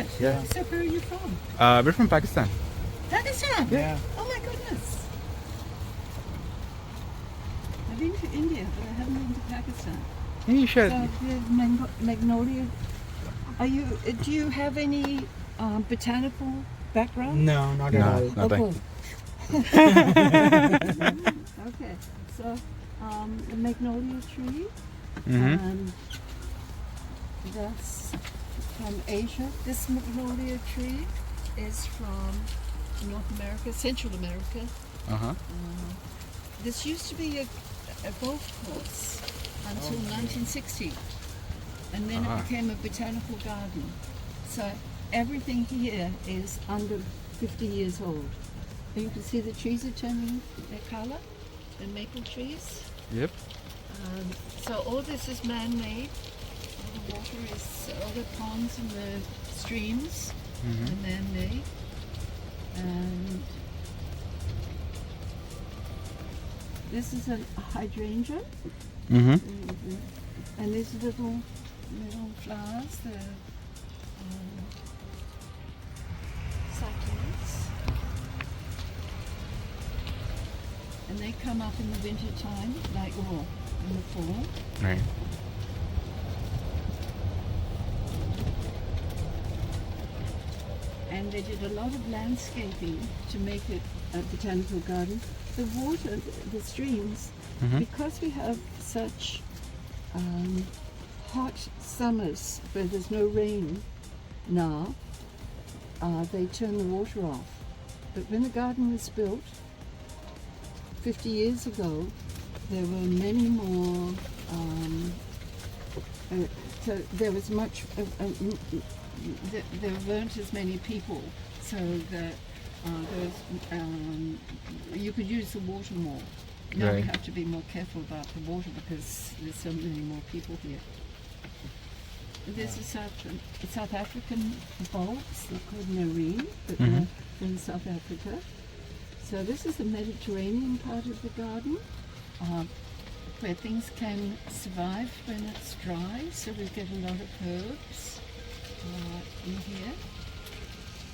it? Yeah. So where are you from? We're from Pakistan. Pakistan? Yeah. Oh my goodness. I've been to India, but I haven't been to Pakistan. Yeah, you should. So the magnolia. Do you have any botanical background? No, not at all. Nothing. Okay. So the magnolia tree. Mm-hmm. That's from Asia. This magnolia tree is from North America, Central America. Uh-huh. This used to be a golf course until 1960, and then it became a botanical garden. So everything here is under 50 years old. And you can see the trees are turning their color, the maple trees. Yep. So all this is man-made. All the water is, all the ponds and the streams are man-made. And this is a hydrangea. Mm-hmm. And these little flowers, the succulents. And they come up in the winter time, in the fall. Right. And they did a lot of landscaping to make it a botanical garden. The water, the streams, because we have such hot summers where there's no rain now, they turn the water off. But when the garden was built 50 years ago, there were many more, so there was much, there weren't as many people, so that you could use the water more. Now we have to be more careful about the water because there's so many more people here. There's a South African bulbs, they're called marine, but they're in South Africa. So this is the Mediterranean part of the garden, where things can survive when it's dry. So we get a lot of herbs in here.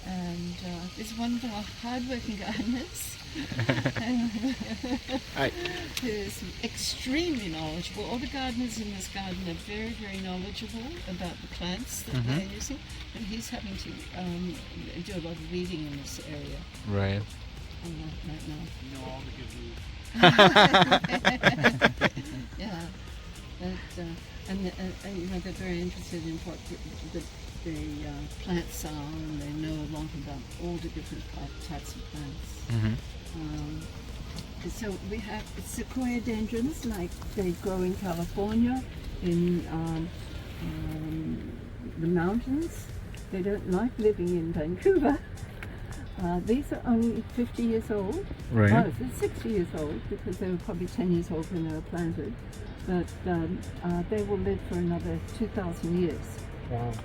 And there's one of our hard-working gardeners who's extremely knowledgeable. All the gardeners in this garden are very, very knowledgeable about the plants that they're using. And he's having to do a lot of reading in this area. Right. Right now. You know all the good news. Yeah. And they're very interested in what the plants are, and they know a lot about all the different types of plants. So we have sequoia dendrons, like they grow in California, in the mountains. They don't like living in Vancouver. These are only 50 years old. Right. Oh, they're 60 years old because they were probably 10 years old when they were planted. But they will live for another 2,000 years.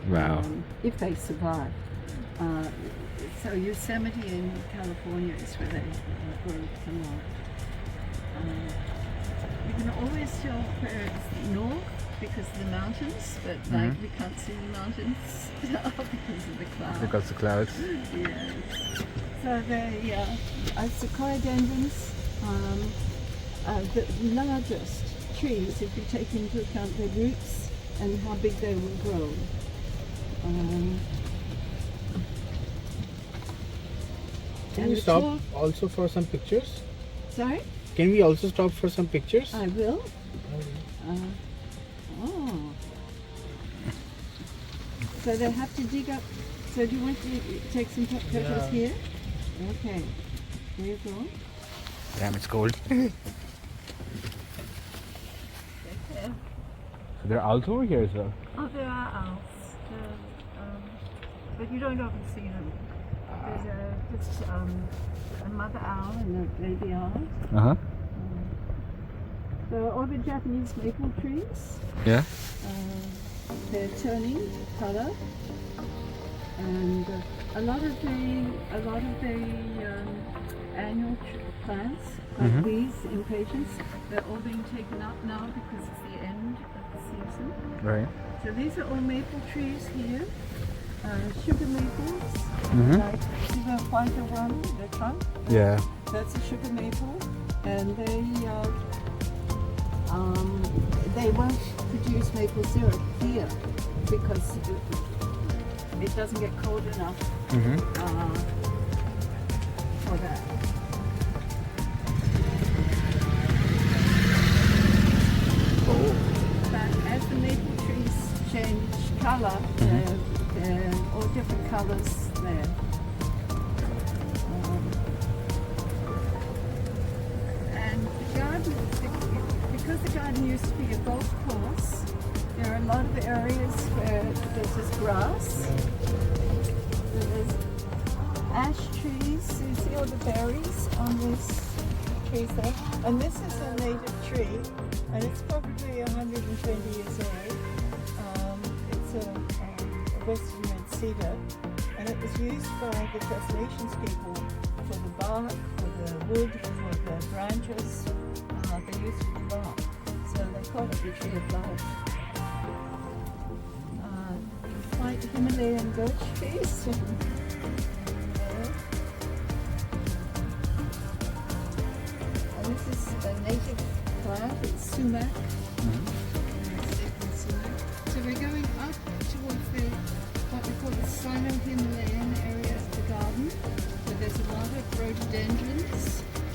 Wow. If they survive. So Yosemite in California is where they grow a lot. You can always tell where it's north because of the mountains, but like we can't see the mountains because of the clouds. Because the clouds. Yes. So they sequoia dendrons, the largest trees if you take into account their roots and how big they will grow. Can we stop also for some pictures? Sorry? Can we also stop for some pictures? I will. So they have to dig up. So do you want to take some photos here? Okay. Here you go. Damn, it's cold. Okay. So there are owls over here as well. Oh, there are owls. But you don't often see them. There's just a mother owl and a baby owl. Uh-huh. So all the Japanese maple trees, Yeah. they're turning color, and a lot of the annual plants, like these impatiens, they're all being taken up now because it's the end of the season. Right. So these are all maple trees here, Sugar maples, Mhm. like see the whiter one, the trunk? Yeah. That's a sugar maple, and they won't produce maple syrup here because it doesn't get cold enough Mhm. for that. Oh. But as the maple trees change color, they're all different colors there. And the garden, because the garden used to be a golf course, there are a lot of areas where there's just grass. There's ash trees. So you see all the berries on these trees there. And this is a native tree, and it's probably 120 years old. It's a Western red cedar, and it was used by the First Nations people for the bark, for the wood, for the branches. They used it for the bark, so they call it the tree of life. White Himalayan birch trees. And this is a native plant, it's sumac. So we're going up towards what we call the Sino-Himalayan area of the garden. So there's a lot of rhododendrons,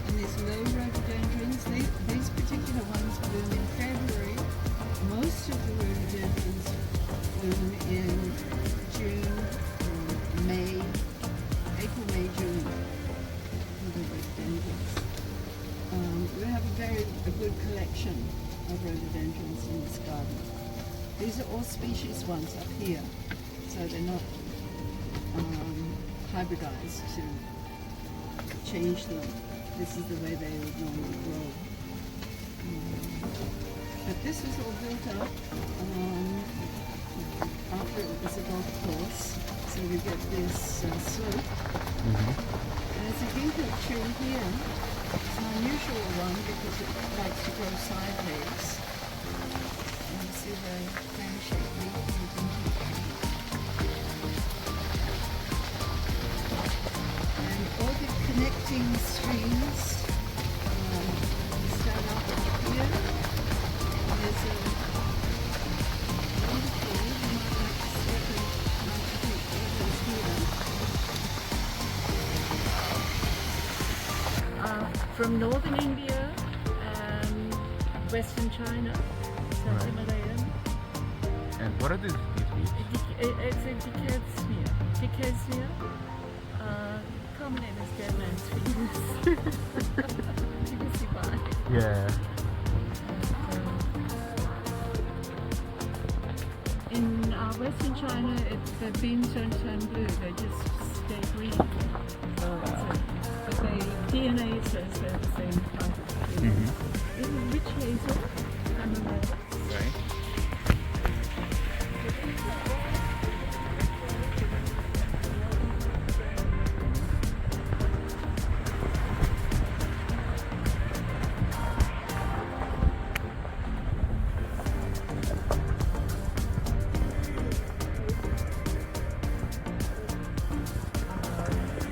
and these low rhododendrons, these particular ones bloom in February. Most of the rhododendrons bloom in June, May, April, May, June. The rhododendrons. We have a good collection of rhododendrons in this garden. These are all species ones up here, so they're not hybridized to change them. This is the way they would normally grow. But this is all built up after it was a golf course, so we get this slope. And it's a ginkgo tree here. It's an unusual one because it likes to grow sideways. You see the fan-shaped leaf in the ginkgo tree. And all the connecting streams start up here. There's a waterfall. You might like to see it. I think it is here. From northern India and western China. Right. Himalayan. And what are these weeds? It's a Dicasmia. Common name is dead man's fingers. You can see why. Yeah. In western China, the beans don't turn blue; they just stay green. But the DNA says they're the same type of tree. This is witch hazel. Right.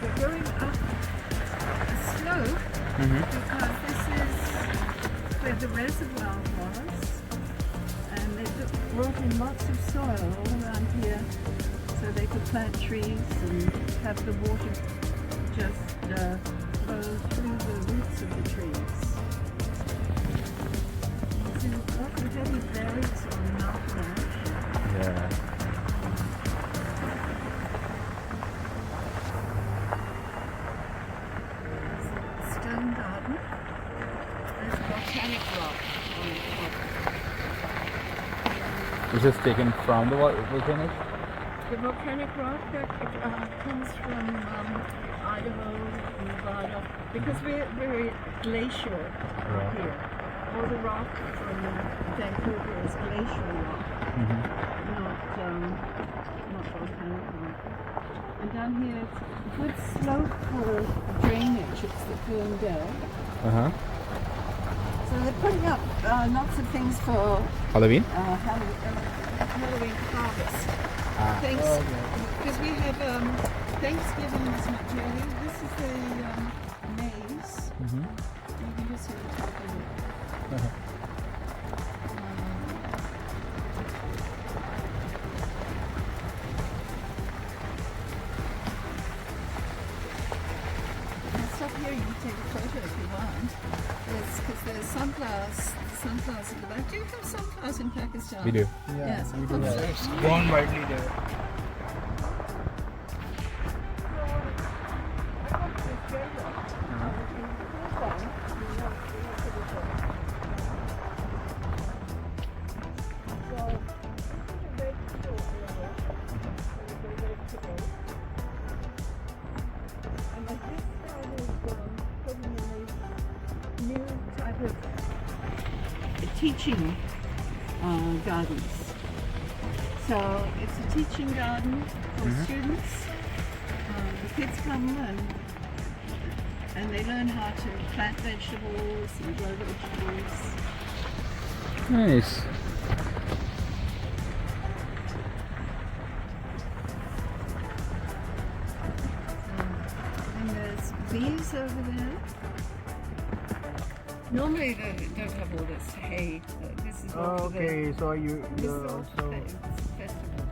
We're going up the slope because this is where the reservoir was, and they brought in lots of soil all around here so they could plant trees and have the water just flow through the roots of the trees. You see lots of heavy berries on mountain ash. Yeah. Stone garden. There's volcanic rock on the top. Is this taken from the volcano? The volcanic rock that comes from Idaho, Nevada, because we're very glacial Right. here. All the rock from Vancouver is glacial rock, not volcanic rock. And down here it's a good slope for drainage. It's the Coon Dell. So they're putting up lots of things for Halloween? Halloween harvest. Ah. Things Because we have Thanksgiving is not really. This is the maize. Mm-hmm. You can just see the top of it. Stop here, you can take a photo if you want. Because there's sunflowers in the back. Do you have sunflowers in Pakistan? We do. Yes, we do. of course. Yeah, it's grown widely there. Teaching gardens. So it's a teaching garden for students. The kids come and they learn how to plant vegetables and grow vegetables. Nice. And there's bees over there. Normally they don't have all this hay. This is all for the, Okay, so this is all so for the festival.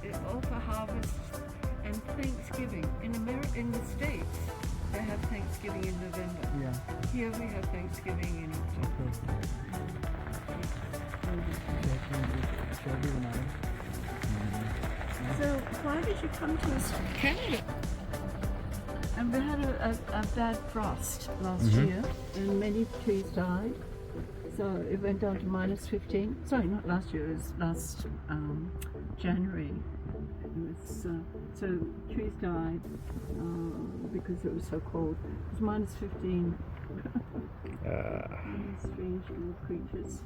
It's all for harvest and Thanksgiving. In the States, they have Thanksgiving in November. yeah. Here we have Thanksgiving in October. So why did you come to us from Canada? And we had a bad frost last year, and many trees died. So it went down to minus 15. Sorry, not last year. It was last January. It was, so trees died because it was so cold. It was minus 15. These strange little creatures.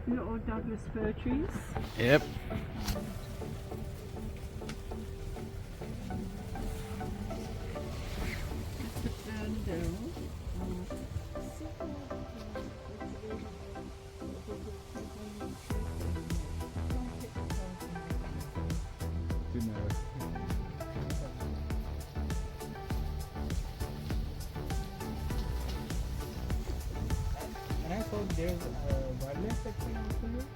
You know, all Douglas fir trees. Yep. And I thought there's a wildlife section also here.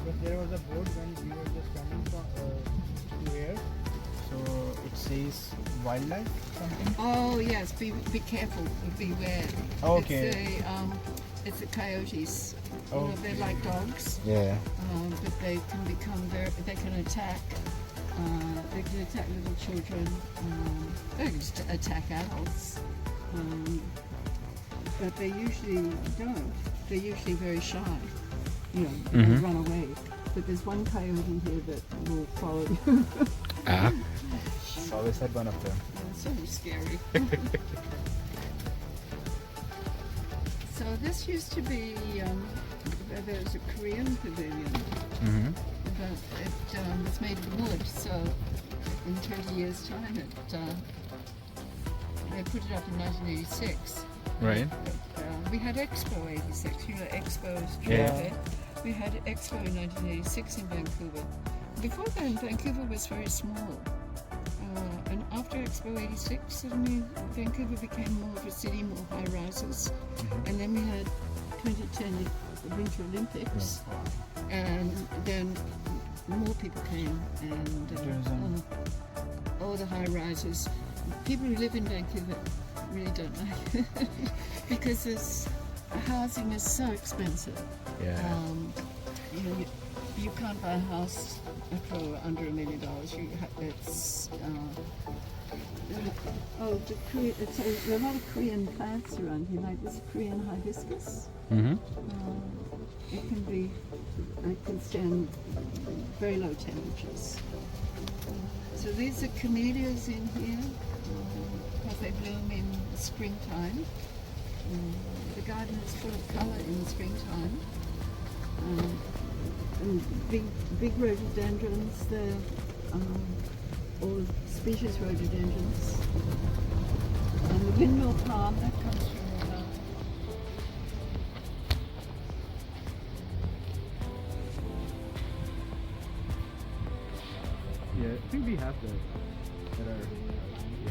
But there was a board when we were just coming from to here. So it says wildlife something. Oh yes, be careful, beware. Okay. It's the coyotes. You know, they're Okay. like dogs, Yeah. but they can become they can attack. They can attack little children. They can just attack adults. But they usually don't. They're usually very shy. You know, they run away. But there's one coyote here that will follow you. Ah. Always had one of them. It's so scary. So this used to be, there was a Korean pavilion, Mm-hmm. but it was made of wood, so in 30 years' time they put it up in 1986. Right. We had Expo 86, you know, Expo's Yeah. trade. We had Expo in 1986 in Vancouver. Before then, Vancouver was very small. And after Expo 86, suddenly Vancouver became more of a city, more high rises. And then we had 2010 the Winter Olympics. And then more people came and all the high rises. People who live in Vancouver really don't like it because housing is so expensive. Yeah. You know, you can't buy a house for under $1 million. It's there are a lot of Korean plants around here, like this Korean hibiscus. Mm-hmm. It can stand very low temperatures. So these are camellias in here because they bloom in the springtime. The garden is full of colour in the springtime. And big rhododendrons. all species rhododendrons. And the windmill palm that comes from the garden. Yeah, I think we have those. That are yeah.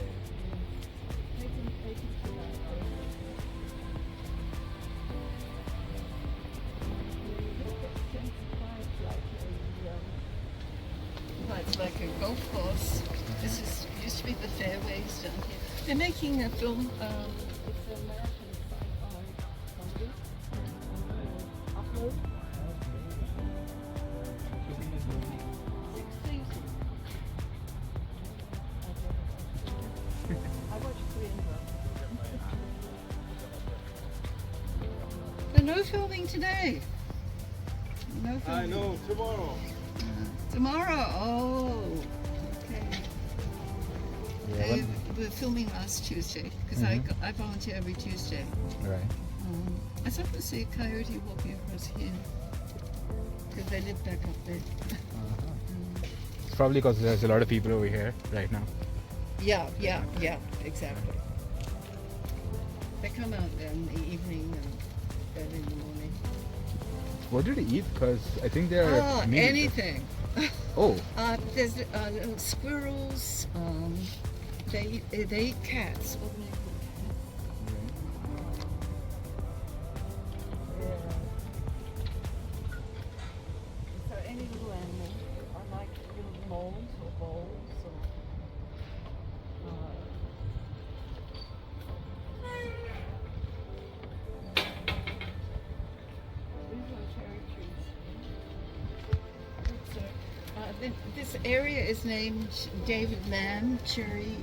It's like a golf course. This used to be the fairways down here. They're making a film. It's an American sci-fi comedy. Upload. 6 seasons. I watched 3 in a row. No filming today. No filming. I know, tomorrow. Tomorrow. Oh, okay. Yeah, We're filming last Tuesday because I volunteer every Tuesday. right. I started to see a coyote walking across here because they live back up there. It's probably because there's a lot of people over here right now. Yeah, exactly. They come out there in the evening and then in the morning. What did he eat? Because I think they're Oh, meat eaters. anything. Oh, There's little squirrels. They eat cats. What do they call cats? So any little animal. I like little moles or bowls or. These are cherry trees. This area is named David Lam Cherry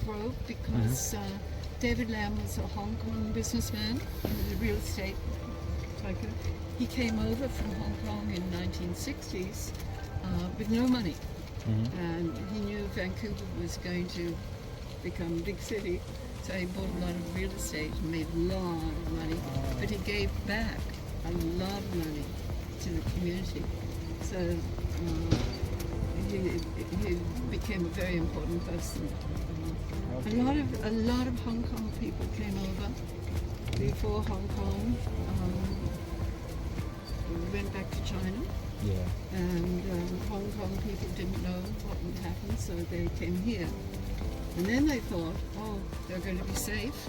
Grove because David Lam was a Hong Kong businessman, he was a real estate tycoon. He came over from Hong Kong in the 1960s with no money, and he knew Vancouver was going to become a big city, so he bought a lot of real estate and made a lot of money, but he gave back a lot of money to the community. So he became a very important person. A lot of Hong Kong people came over before Hong Kong. We went back to China, yeah. and Hong Kong people didn't know what would happen, so they came here. And then they thought, oh, they're going to be safe.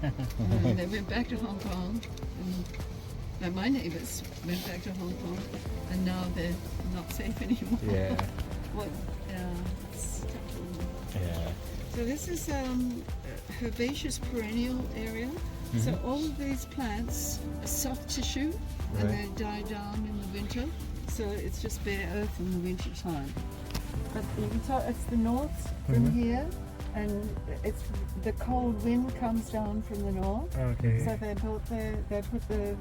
And they went back to Hong Kong, and my neighbors went back to Hong Kong, and now they're not safe anymore. Yeah. It's tough. Yeah. So this is herbaceous perennial area. So all of these plants are soft tissue, and they die down in the winter. So it's just bare earth in the winter time. But you can tell it's the north from here, and it's the cold wind comes down from the north. Okay. So they put the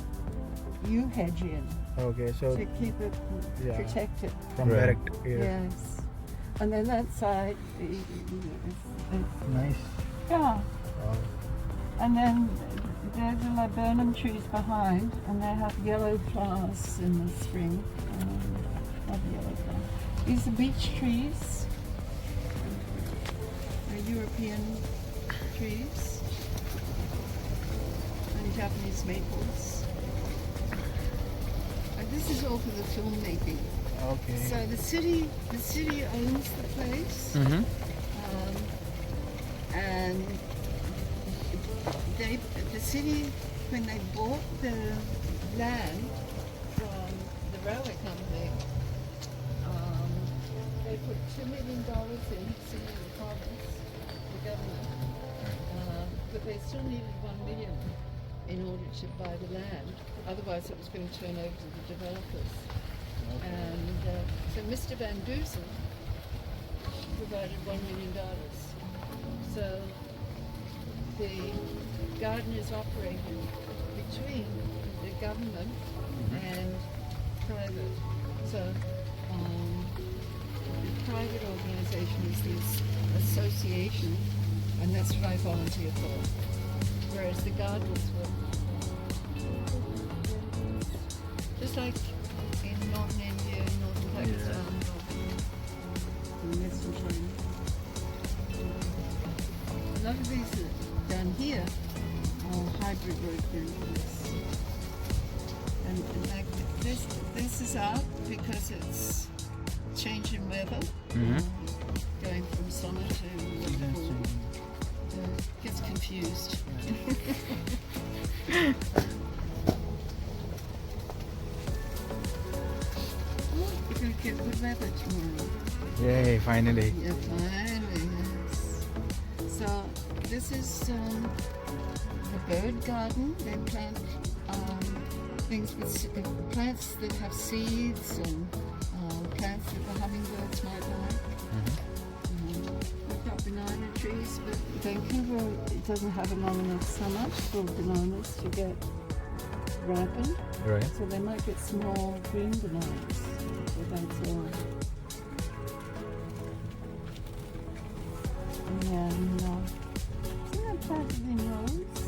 yew hedge in Okay, so to keep it protected. from Right. direct air. Yes. And then that side, Nice. yeah. Wow. And then there's the laburnum trees behind, and they have yellow flowers in the spring. Love yellow flowers. These are beech trees. They're European trees. And Japanese maples. And this is all for the filmmaking. Okay. So the city owns the place, and the city, when they bought the land from the railway company, they put $2 million in to the province, the government, but they still needed $1 million in order to buy the land. Otherwise, it was going to turn over to the developers. And so Mr. VanDusen provided $1 million. So the garden is operated between the government and private. So the private organisation is this association, and that's what I volunteer for. Whereas the gardens were just like in northern India, northern Pakistan, northern and showing you. A lot of these down here are hybrid rhododendrons. And like this is out because it's changing weather, going from summer to fall. Gets confused. We're going to get good weather tomorrow. Yay, finally. Yeah, finally, yes. So this is the bird garden. They plant things with plants that have seeds and plants that the hummingbirds might like. We've got banana trees, but Vancouver it doesn't have a long enough summer for bananas to get ripened. Right. So they might get small green bananas, but that's all. And isn't that planted in rows?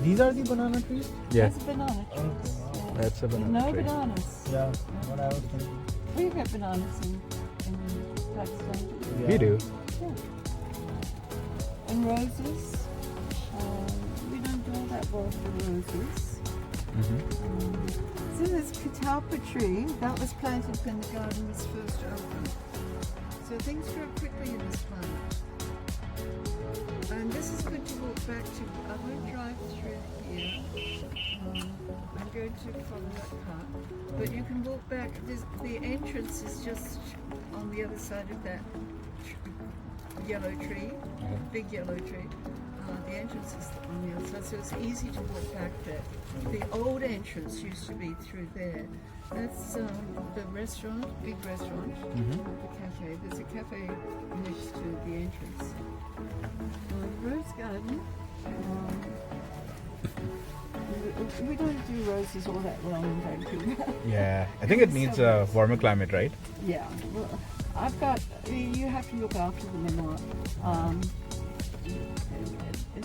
These are the banana trees? Yeah. That's a banana tree. Okay. Yeah. That's a banana No tree. bananas. Yeah, what I was thinking. We get bananas in Pakistan. Yeah. We do. Yeah. And roses. We don't do all that well for roses. So this catalpa tree, that was planted when the garden was first opened. So things grow quickly in this climate. And this is good to walk back to. I won't drive through here. I'm going to follow that path. But you can walk back. The entrance is just on the other side of that yellow tree, big yellow tree. The entrance is on the other side, so it's easy to walk back there. The old entrance used to be through there. That's the restaurant, big restaurant, the cafe. There's a cafe next to the entrance. Rose garden. We don't do roses all that well in Vancouver. Yeah. I think it needs a warmer climate, right? Yeah. Well, you have to look after them a lot.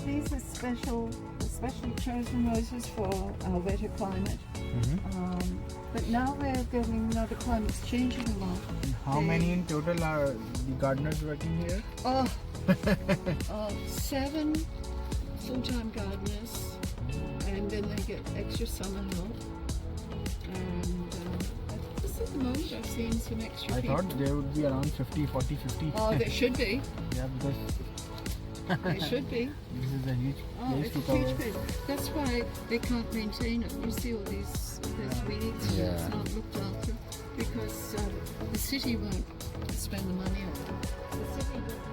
These are especially chosen roses for our wetter climate. But now we're getting, the climate's changing a lot. How many in total are the gardeners working here? 7 full-time gardeners, and then they get extra summer help. And just at the moment I've seen some extra I people. thought there would be around 50, 40, 50. Oh, there should be. Yeah, because There should be. this is a huge Oh, place it's to a cover. huge place. That's why they can't maintain it. You see all these weeds and it's Yeah. not looked after because the city won't spend the money on it. The city doesn't.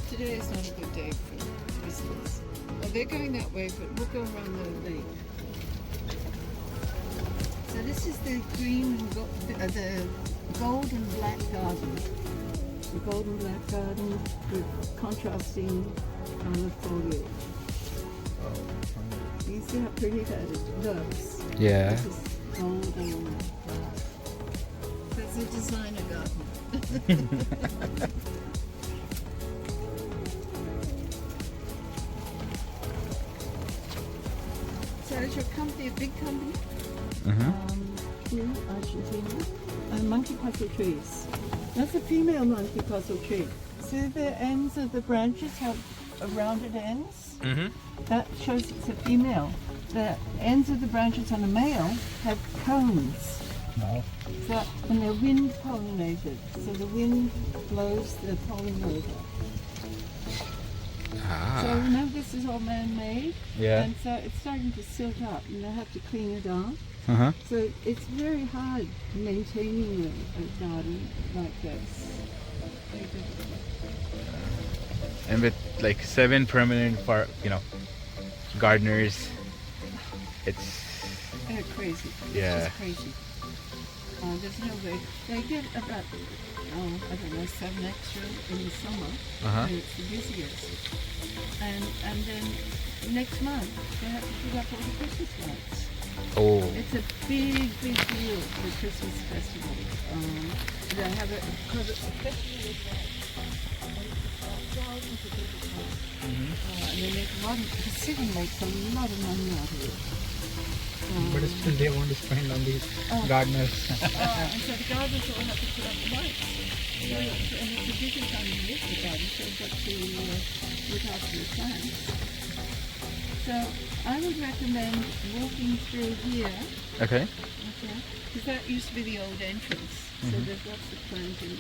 Today is not a good day for visitors. Well, they're going that way, but we'll go around the lake. So this is the green and the gold and black garden. The gold and black garden with contrasting colour foliage. You see how pretty that looks? Yeah. This is gold and black. That's a designer garden. So is your company a big company? Here, Argentina. Monkey puzzle trees. That's a female monkey puzzle tree. See the ends of the branches have rounded ends? That shows it's a female. The ends of the branches on a male have cones. Wow. So, and they're wind pollinated. So the wind blows the pollen over. So remember, this is all man-made, Yeah. and so it's starting to silt up, and they have to clean it up. So it's very hard maintaining a garden like this. Very difficult. And with like 7 permanent gardeners, it's They're crazy. It's Yeah. just crazy. There's no way. They get about, I don't know, 7 extra in the summer, when it's the busiest. And then next month, they have to put up all the Christmas lights. Oh. It's a big, big deal for the Christmas festival. They have it because it's a festival with thousands of people come. And they make the city makes a lot of money out of it. But still they want to spend on these gardeners. And so the gardeners all have to put up the lights. So, and it's a busy time to live the garden, so they've got to look after the plants. So I would recommend walking through here, Okay. because that used to be the old entrance. So there's lots of planting.